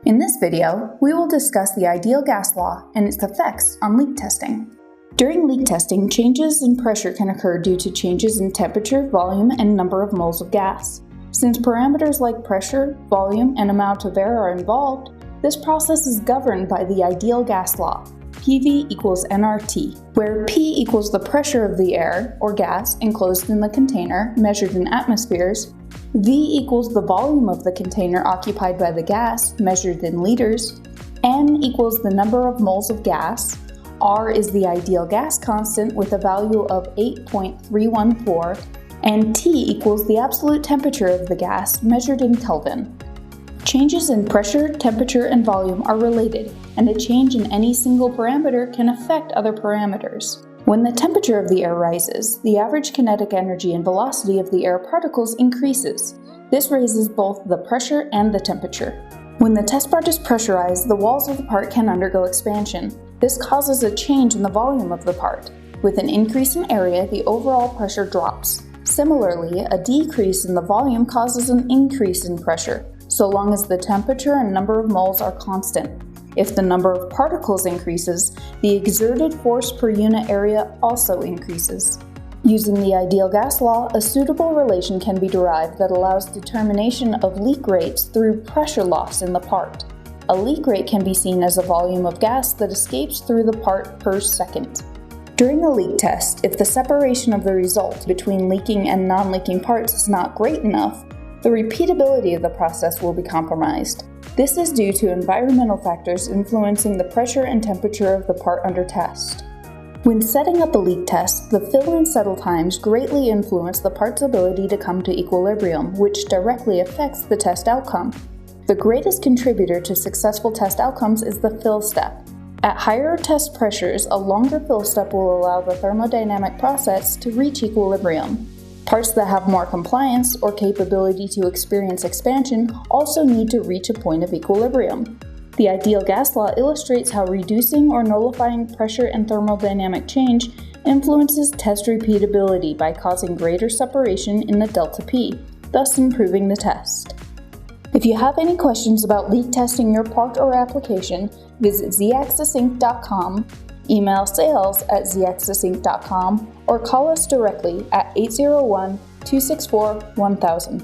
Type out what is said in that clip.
In this video, we will discuss the ideal gas law and its effects on leak testing. During leak testing, changes in pressure can occur due to changes in temperature, volume, and number of moles of gas. Since parameters like pressure, volume, and amount of air are involved, this process is governed by the ideal gas law, PV equals nRT, where P equals the pressure of the air or gas enclosed in the container measured in atmospheres, V equals the volume of the container occupied by the gas measured in liters, N equals the number of moles of gas, R is the ideal gas constant with a value of 8.314, and T equals the absolute temperature of the gas measured in Kelvin. Changes in pressure, temperature, and volume are related, and a change in any single parameter can affect other parameters. When the temperature of the air rises, the average kinetic energy and velocity of the air particles increases. This raises both the pressure and the temperature. When the test part is pressurized, the walls of the part can undergo expansion. This causes a change in the volume of the part. With an increase in area, the overall pressure drops. Similarly, a decrease in the volume causes an increase in pressure, so long as the temperature and number of moles are constant. If the number of particles increases, the exerted force per unit area also increases. Using the ideal gas law, a suitable relation can be derived that allows determination of leak rates through pressure loss in the part. A leak rate can be seen as a volume of gas that escapes through the part per second. During a leak test, if the separation of the result between leaking and non-leaking parts is not great enough, the repeatability of the process will be compromised. This is due to environmental factors influencing the pressure and temperature of the part under test. When setting up a leak test, the fill and settle times greatly influence the part's ability to come to equilibrium, which directly affects the test outcome. The greatest contributor to successful test outcomes is the fill step. At higher test pressures, a longer fill step will allow the thermodynamic process to reach equilibrium. Parts that have more compliance or capability to experience expansion also need to reach a point of equilibrium. The ideal gas law illustrates how reducing or nullifying pressure and thermodynamic change influences test repeatability by causing greater separation in the delta P, thus improving the test. If you have any questions about leak testing your part or application, visit zaxasinc.com, email sales@zaxasinc.com, or call us directly at 801-264-1000.